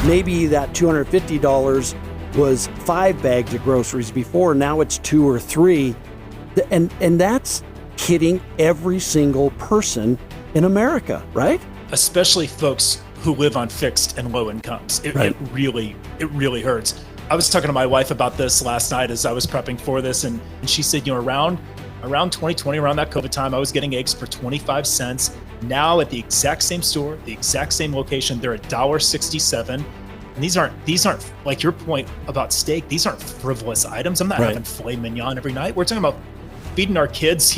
Maybe that $250 was 5 bags of groceries before. Now it's 2 or 3. And that's hitting every single person in America, right? Especially folks who live on fixed and low incomes. It really hurts. I was talking to my wife about this last night as I was prepping for this, and she said, around 2020, around that COVID time, I was getting eggs for 25 cents. Now at the exact same store, the exact same location, they're $1.67. And these aren't like your point about steak. These aren't frivolous items. I'm not having filet mignon every night. We're talking about feeding our kids,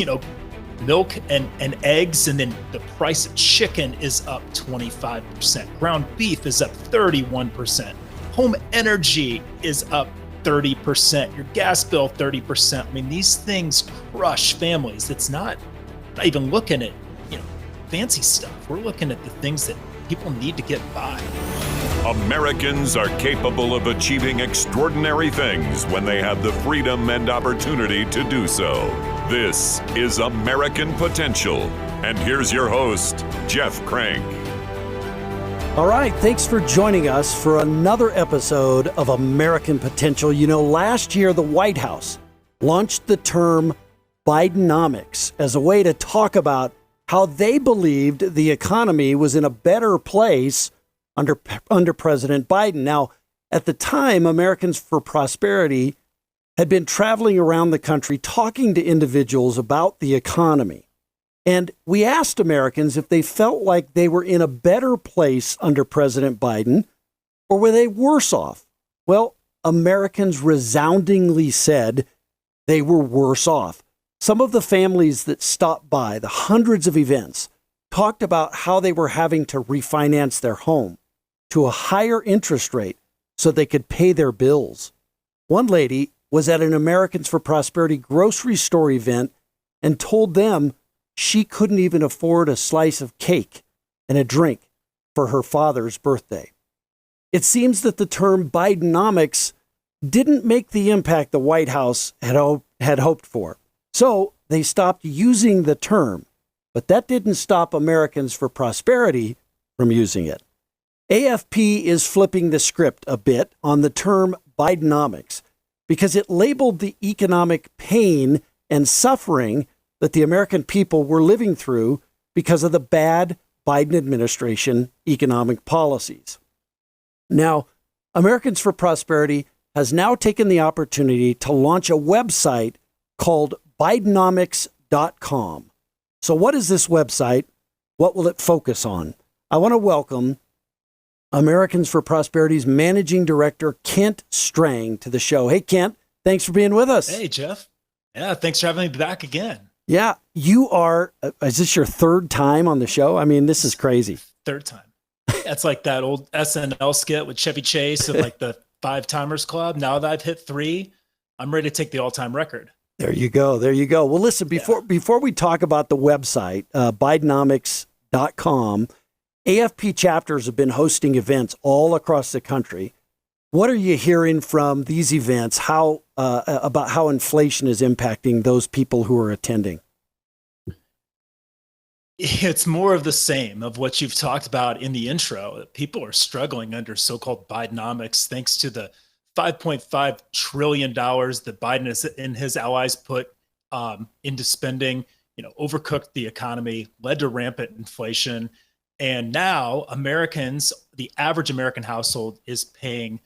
milk and eggs, and then the price of chicken is up 25%. Ground beef is up 31%. Home energy is up 30%. Your gas bill 30%. I mean, these things crush families. It's not even looking at fancy stuff. We're looking at the things that people need to get by. Americans are capable of achieving extraordinary things when they have the freedom and opportunity to do so. This is American Potential. And here's your host, Jeff Crank. All right, thanks for joining us for another episode of American Potential. Last year, the White House launched the term Bidenomics as a way to talk about how they believed the economy was in a better place under President Biden. Now, at the time, Americans for Prosperity had been traveling around the country talking to individuals about the economy. And we asked Americans if they felt like they were in a better place under President Biden, or were they worse off? Well, Americans resoundingly said they were worse off. Some of the families that stopped by, the hundreds of events, talked about how they were having to refinance their home to a higher interest rate so they could pay their bills. One lady was at an Americans for Prosperity grocery store event and told them she couldn't even afford a slice of cake and a drink for her father's birthday. It seems that the term Bidenomics didn't make the impact the White House had hoped for. So they stopped using the term, but that didn't stop Americans for Prosperity from using it. AFP is flipping the script a bit on the term Bidenomics because it labeled the economic pain and suffering that the American people were living through because of the bad Biden administration economic policies. Now, Americans for Prosperity has now taken the opportunity to launch a website called Bidenomics.com. So what is this website? What will it focus on? I want to welcome Americans for Prosperity's Managing Director, Kent Strang, to the show. Hey, Kent, thanks for being with us. Hey, Jeff. Yeah, thanks for having me back again. Yeah, you are, is this your third time on the show? I mean, this is crazy. Third time. That's like that old SNL skit with Chevy Chase of like the 5-timers club. Now that I've hit 3, I'm ready to take the all-time record. There you go. Well, listen, before we talk about the website, Bidenomics.com, AFP chapters have been hosting events all across the country. What are you hearing from these events? About how inflation is impacting those people who are attending? It's more of the same of what you've talked about in the intro. People are struggling under so-called Bidenomics thanks to the $5.5 trillion that Biden and his allies put into spending, overcooked the economy, led to rampant inflation. And now Americans, the average American household is paying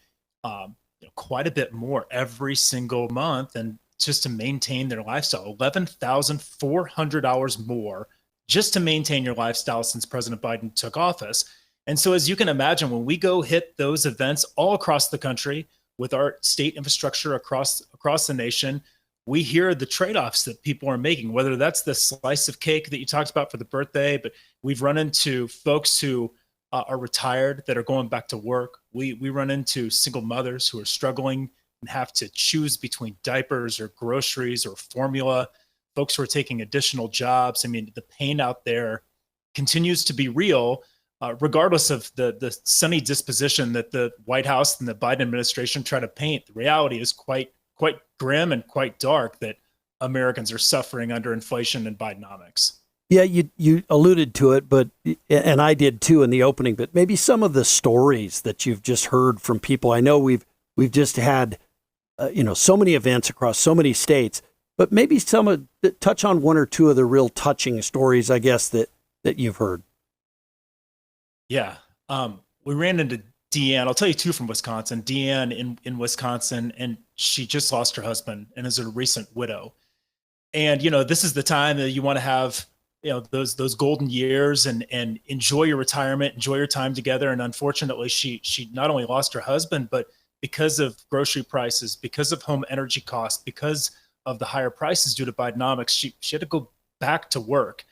quite a bit more every single month, and just to maintain their lifestyle, $11,400 more just to maintain your lifestyle since President Biden took office. And so as you can imagine, when we go hit those events all across the country with our state infrastructure across the nation, we hear the trade-offs that people are making, whether that's the slice of cake that you talked about for the birthday, but we've run into folks who are retired that are going back to work. We run into single mothers who are struggling and have to choose between diapers or groceries or formula, folks who are taking additional jobs. I mean, the pain out there continues to be real, regardless of the sunny disposition that the White House and the Biden administration try to paint. The reality is quite grim and quite dark that Americans are suffering under inflation and Bidenomics. Yeah, you alluded to it, but and I did too in the opening. But maybe some of the stories that you've just heard from people. I know we've just had so many events across so many states, but maybe touch on one or two of the real touching stories, I guess that you've heard. Yeah, we ran into Deanne. I'll tell you two from Wisconsin. Deanne in Wisconsin, and she just lost her husband and is a recent widow. And this is the time that you want to have those golden years and enjoy your retirement, enjoy your time together. And unfortunately, she not only lost her husband, but because of grocery prices, because of home energy costs, because of the higher prices due to Bidenomics, she had to go back to work.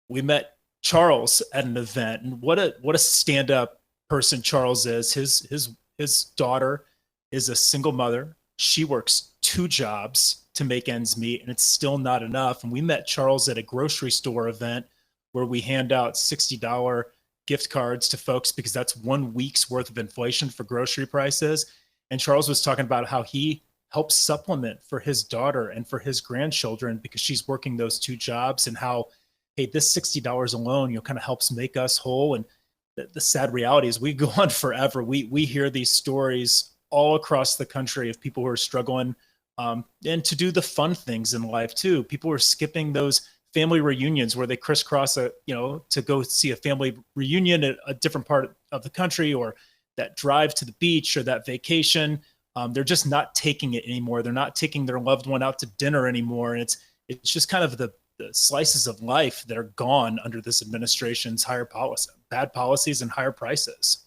We met Charles at an event, and what a stand-up person Charles is. His daughter is a single mother. She works 2 jobs to make ends meet, and it's still not enough. And we met Charles at a grocery store event where we hand out $60 gift cards to folks because that's 1 week's worth of inflation for grocery prices. And Charles was talking about how he helps supplement for his daughter and for his grandchildren because she's working those 2 jobs, and how, hey, this $60 alone, kind of helps make us whole. And the sad reality is we go on forever. We hear these stories all across the country of people who are struggling, and to do the fun things in life too. People are skipping those family reunions where they crisscross to go see a family reunion at a different part of the country, or that drive to the beach or that vacation. They're just not taking it anymore. They're not taking their loved one out to dinner anymore. And it's just kind of the slices of life that are gone under this administration's bad policies and higher prices.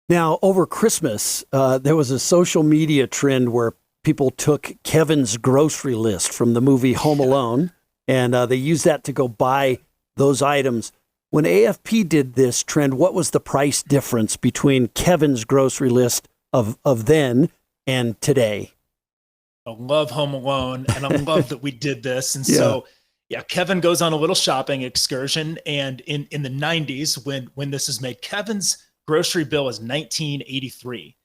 Now, over Christmas, there was a social media trend where people took Kevin's grocery list from the movie Home Alone, and they used that to go buy those items. When AFP did this trend, what was the price difference between Kevin's grocery list of then and today? I love Home Alone, and I love that we did this. And so, Kevin goes on a little shopping excursion, and in the 90s, when this is made, Kevin's grocery bill is $19.83.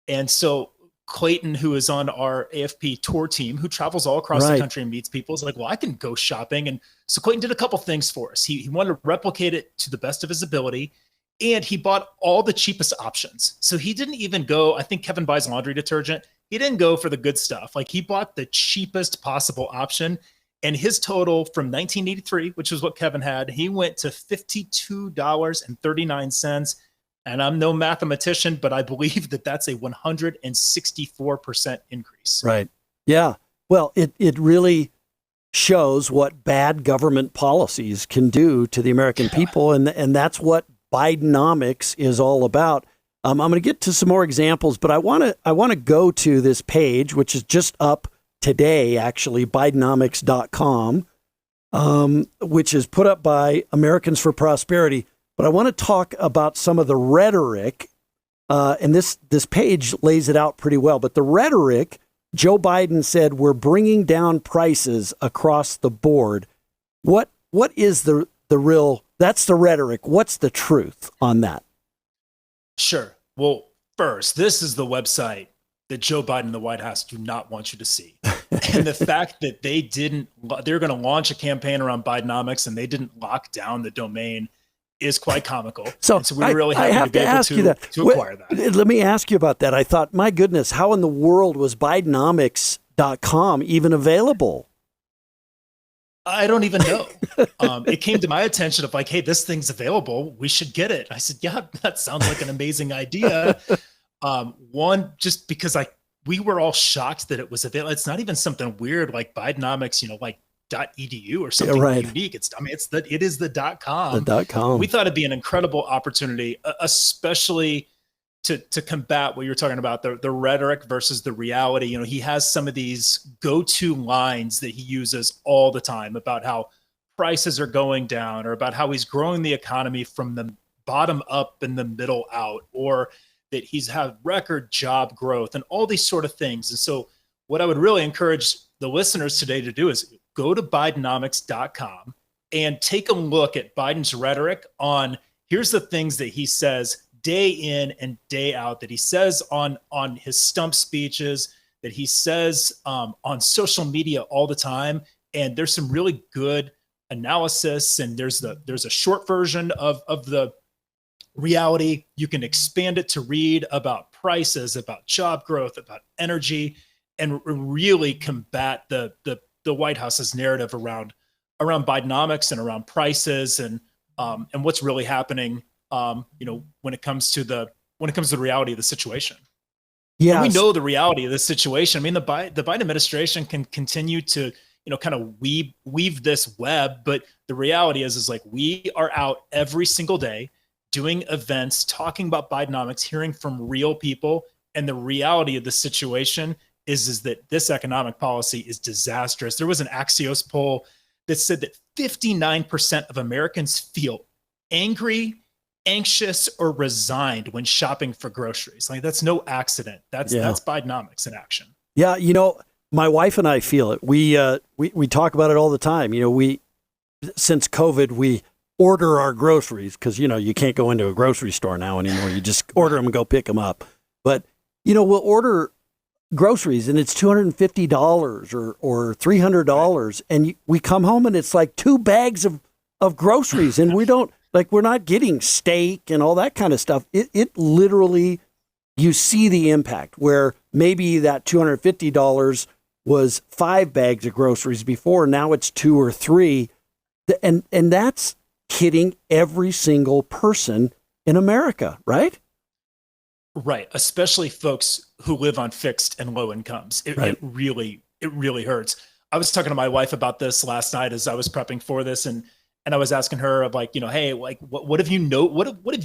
And so Clayton, who is on our AFP tour team, who travels all across the country and meets people, is like, well, I can go shopping. And so Clayton did a couple things for us. He wanted to replicate it to the best of his ability, and he bought all the cheapest options. So he didn't even go, I think Kevin buys laundry detergent. He didn't go for the good stuff. Like, he bought the cheapest possible option. And his total from 1983, which is what Kevin had, he went to $52.39. And I'm no mathematician, but I believe that that's a 164% increase. Right. Yeah. Well, it really shows what bad government policies can do to the American people. And that's what Bidenomics is all about. I'm going to get to some more examples, but I want to go to this page, which is just up today, actually, Bidenomics.com, which is put up by Americans for Prosperity. But I want to talk about some of the rhetoric, and this page lays it out pretty well. But the rhetoric, Joe Biden said, we're bringing down prices across the board. What is the real? That's the rhetoric. What's the truth on that? Sure. Well, first, this is the website that Joe Biden and the White House do not want you to see. And the fact that they're going to launch a campaign around Bidenomics and they didn't lock down the domain is quite comical. So we really have to ask you that to acquire that. Let me ask you about that. I thought, my goodness, how in the world was Bidenomics.com even available? I don't even know. It came to my attention of like, hey, this thing's available. We should get it. I said, yeah, that sounds like an amazing idea. One, just because we were all shocked that it was available. It's not even something weird like Bidenomics, like .edu or something unique. It is the .com. The .com. We thought it'd be an incredible opportunity, especially to combat what you're talking about, the rhetoric versus the reality. He has some of these go-to lines that he uses all the time about how prices are going down, or about how he's growing the economy from the bottom up and the middle out, or that he's had record job growth and all these sort of things. And so what I would really encourage the listeners today to do is go to Bidenomics.com and take a look at Biden's rhetoric on, here's the things that he says day in and day out, that he says on his stump speeches, that he says on social media all the time. And there's some really good analysis, and there's a short version of the reality. You can expand it to read about prices, about job growth, about energy, and really combat the White House's narrative around Bidenomics and around prices and what's really happening. When it comes to the reality of the situation. Yeah, we know the reality of this situation. I mean, the Biden administration can continue to kind of weave this web, but the reality is like we are out every single day doing events, talking about Bidenomics, hearing from real people, and the reality of the situation is that this economic policy is disastrous. There was an Axios poll that said that 59% of Americans feel angry, anxious, or resigned when shopping for groceries. Like, that's no accident. That's Bidenomics in action. Yeah, my wife and I feel it. We talk about it all the time. Since COVID, we order our groceries because you can't go into a grocery store now anymore. You just order them and go pick them up. But we'll order groceries and it's $250 or $300, and we come home and it's like 2 bags of groceries, and we're not getting steak and all that kind of stuff. It literally, you see the impact where maybe that $250 was 5 bags of groceries before. Now it's 2 or 3. And that's hitting every single person in America, right? Right. Especially folks who live on fixed and low incomes. It really hurts. I was talking to my wife about this last night as I was prepping for this, and I was asking her of hey, what have you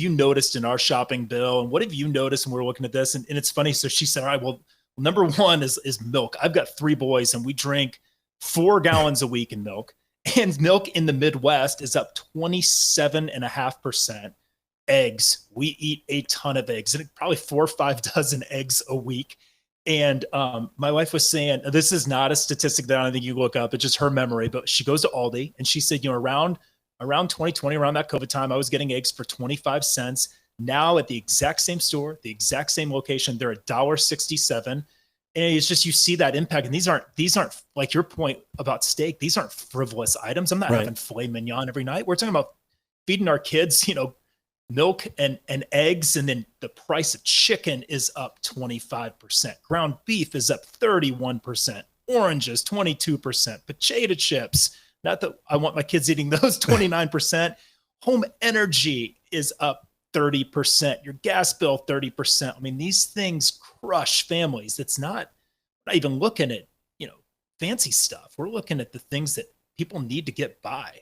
noticed in our shopping bill, and what have you noticed when we're looking at this? And it's funny. So she said, all right, well, number one is milk. I've got 3 boys and we drink 4 gallons a week in milk, and milk in the Midwest is up 27.5%. Eggs, we eat a ton of eggs, and probably 4 or 5 dozen eggs a week. And my wife was saying, this is not a statistic that I don't think you look up, it's just her memory, but she goes to Aldi and she said, around 2020, around that COVID time, I was getting eggs for 25 cents. Now at the exact same store, the exact same location, they're $1.67. And it's just, you see that impact. And these aren't like your point about steak. These aren't frivolous items. I'm not having filet mignon every night. We're talking about feeding our kids, milk and eggs. And then the price of chicken is up 25%. Ground beef is up 31%. Oranges, 22%. Potato chips, not that I want my kids eating those, 29%. Home energy is up 30%. Your gas bill, 30%. I mean, these things crush families. It's not even looking at, fancy stuff. We're looking at the things that people need to get by.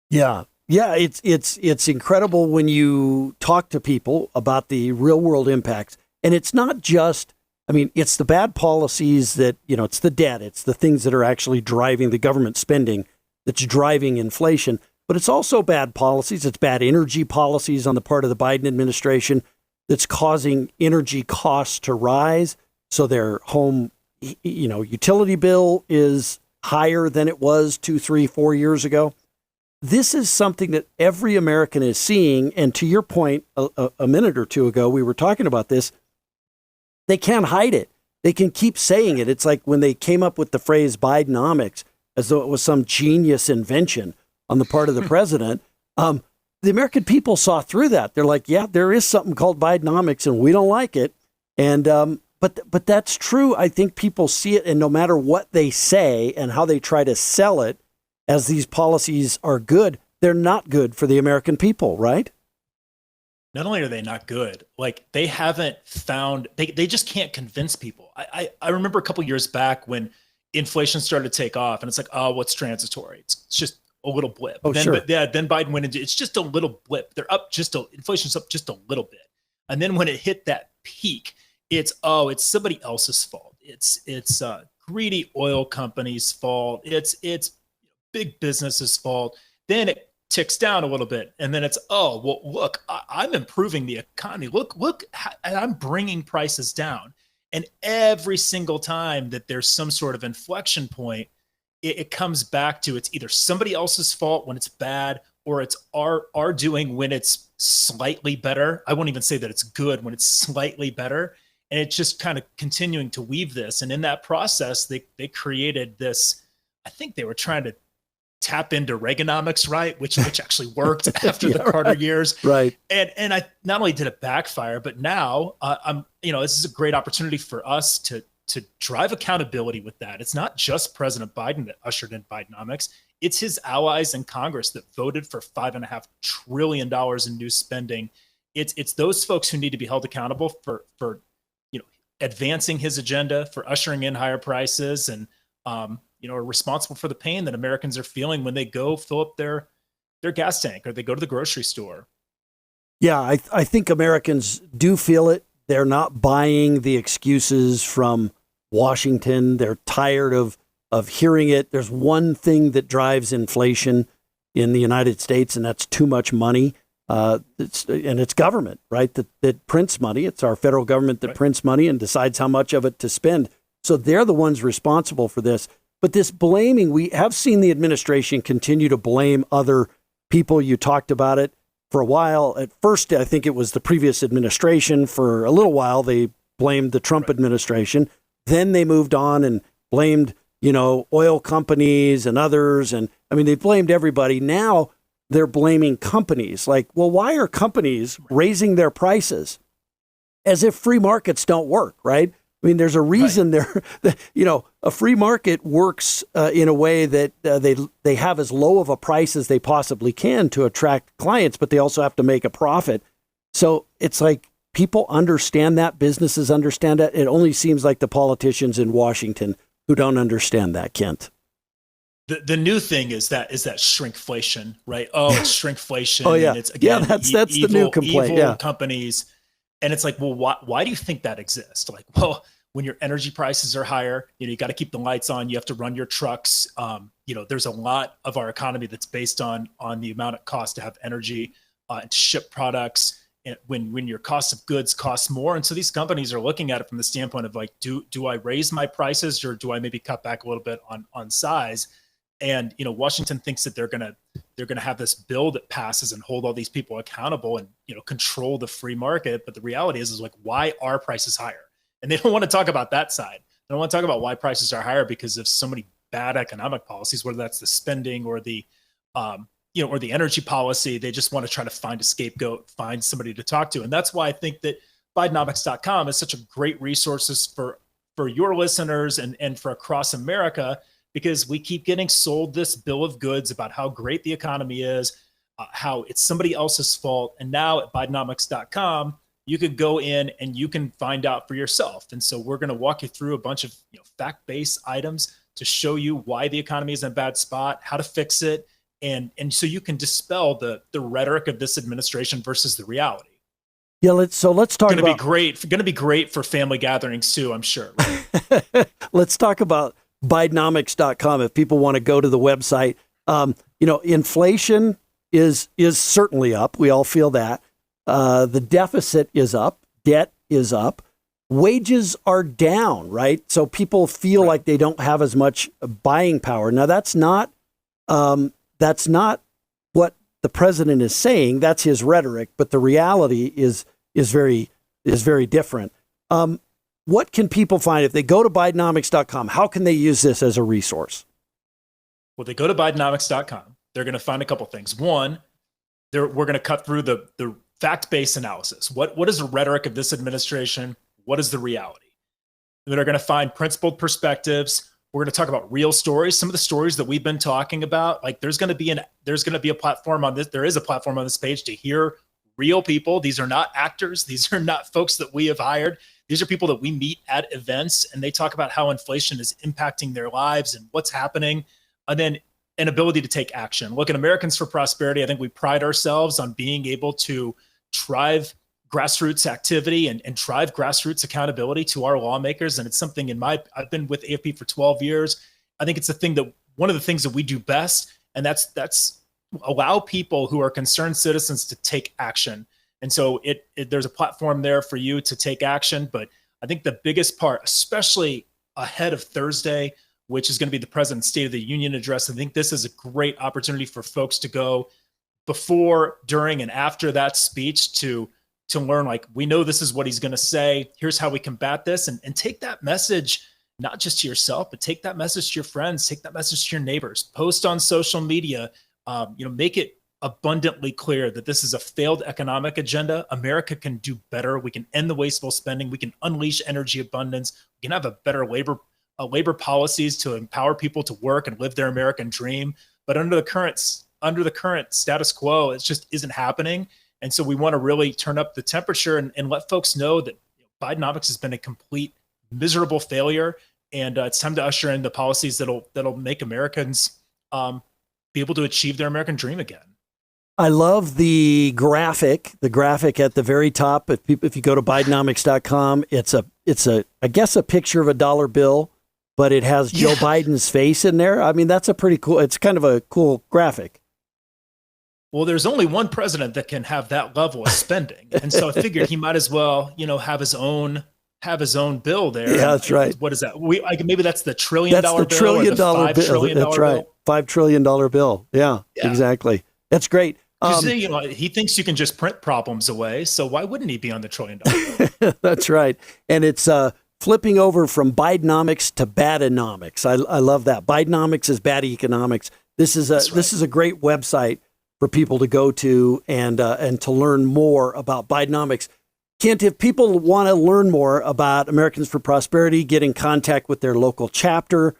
Yeah. Yeah, it's incredible when you talk to people about the real world impacts. And it's not just, it's the bad policies that, it's the debt, it's the things that are actually driving the government spending that's driving inflation. But it's also bad policies. It's bad energy policies on the part of the Biden administration that's causing energy costs to rise. So their home, utility bill is higher than it was 2, 3, 4 years ago. This is something that every American is seeing. And to your point, a minute or two ago, we were talking about this. They can't hide it. They can keep saying it. It's like when they came up with the phrase Bidenomics, as though it was some genius invention on the part of the president. The American people saw through that. They're like, yeah, there is something called Bidenomics and we don't like it. And but that's true. I think people see it, and no matter what they say and how they try to sell it, as these policies are good, they're not good for the American people, right? Not only are they not good, like they haven't found, they just can't convince people. I remember a couple of years back when inflation started to take off, and it's like, oh, what's transitory? It's just a little blip. Oh, then, sure. But then Biden went into, it's just a little blip. They're up inflation's up just a little bit. And then when it hit that peak, it's somebody else's fault. It's greedy oil companies' fault. It's big business's fault. Then it ticks down a little bit, and then it's, oh, well, look, I'm improving the economy. Look, I'm bringing prices down. And every single time that there's some sort of inflection point, it comes back to, it's either somebody else's fault when it's bad, or it's our doing when it's slightly better. I won't even say that it's good, when it's slightly better. And it's just kind of continuing to weave this. And in that process, they created this, I think they were trying to tap into Reaganomics, right? Which actually worked after the Yeah, Carter right. years. Right. And I not only did it backfire, but now this is a great opportunity for us to drive accountability with that. It's not just President Biden that ushered in Bidenomics. It's his allies in Congress that voted for $5.5 trillion in new spending. It's those folks who need to be held accountable for advancing his agenda, for ushering in higher prices, and are responsible for the pain that Americans are feeling when they go fill up their gas tank or they go to the grocery store. Yeah, I think Americans do feel it. They're not buying the excuses from Washington. They're tired of hearing it. There's one thing that drives inflation in the United States, and that's too much money. It's government, right? That prints money. It's our federal government that prints money and decides how much of it to spend. So they're the ones responsible for this. But this blaming, we have seen the administration continue to blame other people. You talked about it for a while. At first, I think it was the previous administration. For a little while, they blamed the Trump administration. Then they moved on and blamed, oil companies and others. And I mean, they blamed everybody. Now they're blaming companies. Like, well, why are companies raising their prices? As if free markets don't work, right? I mean, there's a reason a free market works in a way that they have as low of a price as they possibly can to attract clients, but they also have to make a profit. So it's like people understand that, businesses understand that. It only seems like the politicians in Washington who don't understand that, Kent. The new thing is that shrinkflation, right? Oh, it's shrinkflation. Oh, yeah. And it's, again, that's the new complaint. Evil Yeah. companies. And it's like, well, why do you think that exists? Like, well, when your energy prices are higher, you got to keep the lights on. You have to run your trucks. There's a lot of our economy that's based on the amount it costs to have energy and to ship products. And when your cost of goods costs more, and so these companies are looking at it from the standpoint of like, do I raise my prices or do I maybe cut back a little bit on size? And Washington thinks that they're gonna have this bill that passes and hold all these people accountable and control the free market. But the reality is like, why are prices higher? And they don't want to talk about that side. They don't want to talk about why prices are higher because of so many bad economic policies, whether that's the spending or the or the energy policy. They just want to try to find a scapegoat, find somebody to talk to. And that's why I think that Bidenomics.com is such a great resource for your listeners and for across America, because we keep getting sold this bill of goods about how great the economy is, how it's somebody else's fault. And now at Bidenomics.com, you can go in and you can find out for yourself. And so we're going to walk you through a bunch of fact-based items to show you why the economy is in a bad spot, how to fix it, and so you can dispel the rhetoric of this administration versus the reality. Yeah, let's talk about. Going to be great for family gatherings too, I'm sure. Right? Let's talk about Bidenomics.com if people want to go to the website. Inflation is certainly up. We all feel that. The deficit is up. Debt is up. Wages are down, right? So people feel like they don't have as much buying power. Now, that's not what the president is saying. That's his rhetoric, but the reality is very different. What can people find if they go to Bidenomics.com? How can they use this as a resource? Well, they go to Bidenomics.com. They're going to find a couple things. One, we're going to cut through the fact-based analysis. What is the rhetoric of this administration? What is the reality? They're going to find principled perspectives. We're going to talk about real stories. Some of the stories that we've been talking about, like there's going to be a platform on this. There is a platform on this page to hear real people. These are not actors. These are not folks that we have hired. These are people that we meet at events, and they talk about how inflation is impacting their lives and what's happening. And then an ability to take action. Look, at Americans for Prosperity, I think we pride ourselves on being able to drive grassroots activity and drive grassroots accountability to our lawmakers. And it's something I've been with AFP for 12 years. I think it's one of the things that we do best. And that's allow people who are concerned citizens to take action. And so there's a platform there for you to take action. But I think the biggest part, especially ahead of Thursday, which is going to be the President's State of the Union address, I think this is a great opportunity for folks to go before, during, and after that speech to learn, like, we know this is what he's going to say. Here's how we combat this, and take that message not just to yourself, but take that message to your friends, take that message to your neighbors, post on social media, make it abundantly clear that this is a failed economic agenda. America can do better. We can end the wasteful spending. We can unleash energy abundance. We can have a better labor policies to empower people to work and live their American dream. But under the current status quo, it just isn't happening. And so we want to really turn up the temperature and let folks know that Bidenomics has been a complete miserable failure. And it's time to usher in the policies that'll make Americans be able to achieve their American dream again. I love the graphic at the very top. If you go to Bidenomics.com, it's I guess a picture of a dollar bill, but it has Joe Biden's face in there. I mean, that's it's kind of a cool graphic. Well, there's only one president that can have that level of spending. And so I figured he might as well, have his own bill there. Yeah, that's right. What is that? Maybe that's the $1 trillion bill. That's the $1 trillion bill. That's right. $5 trillion bill. Yeah, exactly. That's great. He thinks you can just print problems away. So why wouldn't he be on the $1 trillion bill? That's right. And it's flipping over from Bidenomics to Badenomics. I love that. Bidenomics is bad economics. This is a great website for people to go to and to learn more about Bidenomics. Kent, if people want to learn more about Americans for Prosperity, get in contact with their local chapter,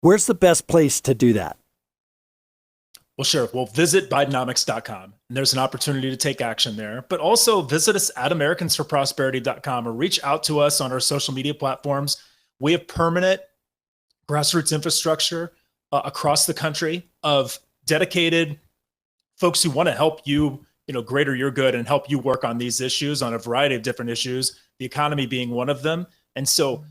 where's the best place to do that? Well, sure. Well, visit Bidenomics.com, and there's an opportunity to take action there. But also visit us at AmericansForProsperity.com or reach out to us on our social media platforms. We have permanent grassroots infrastructure across the country of dedicated folks who want to help you, greater your good and help you work on these issues, on a variety of different issues, the economy being one of them. And so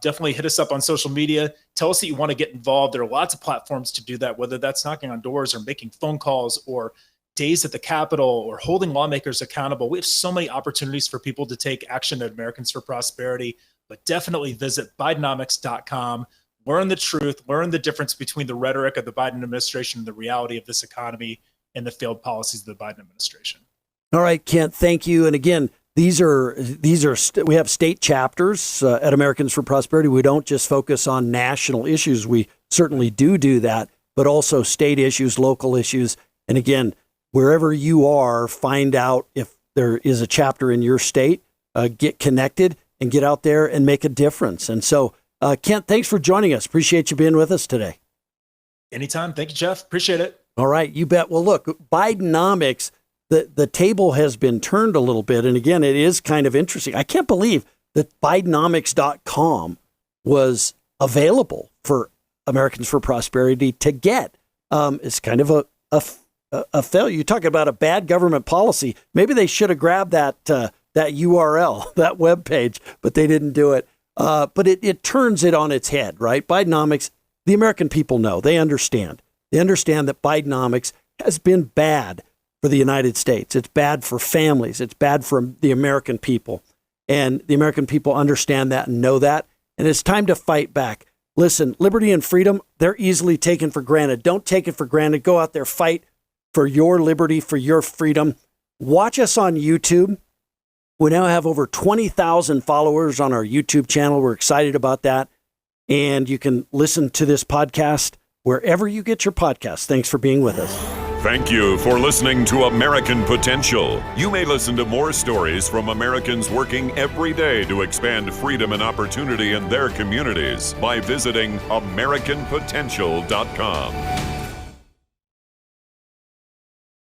definitely hit us up on social media. Tell us that you want to get involved. There are lots of platforms to do that, whether that's knocking on doors or making phone calls or days at the Capitol or holding lawmakers accountable. We have so many opportunities for people to take action at Americans for Prosperity, but definitely visit Bidenomics.com. Learn the truth, learn the difference between the rhetoric of the Biden administration and the reality of this economy and the failed policies of the Biden administration. All right, Kent, thank you. And again, we have state chapters at Americans for Prosperity. We don't just focus on national issues. We certainly do that, but also state issues, local issues. And again, wherever you are, find out if there is a chapter in your state, get connected and get out there and make a difference. And so, Kent, thanks for joining us. Appreciate you being with us today. Anytime. Thank you, Jeff. Appreciate it. All right, you bet. Well, look, Bidenomics, the table has been turned a little bit. And again, it is kind of interesting. I can't believe that Bidenomics.com was available for Americans for Prosperity to get. It's kind of a failure. You talk about a bad government policy. Maybe they should have grabbed that URL, that webpage, but they didn't do it. But it turns it on its head, right? Bidenomics, the American people know. They understand. They understand that Bidenomics has been bad for the United States. It's bad for families. It's bad for the American people. And the American people understand that and know that. And it's time to fight back. Listen, liberty and freedom, they're easily taken for granted. Don't take it for granted. Go out there, fight for your liberty, for your freedom. Watch us on YouTube. We now have over 20,000 followers on our YouTube channel. We're excited about that. And you can listen to this podcast wherever you get your podcasts. Thanks for being with us. Thank you for listening to American Potential. You may listen to more stories from Americans working every day to expand freedom and opportunity in their communities by visiting AmericanPotential.com.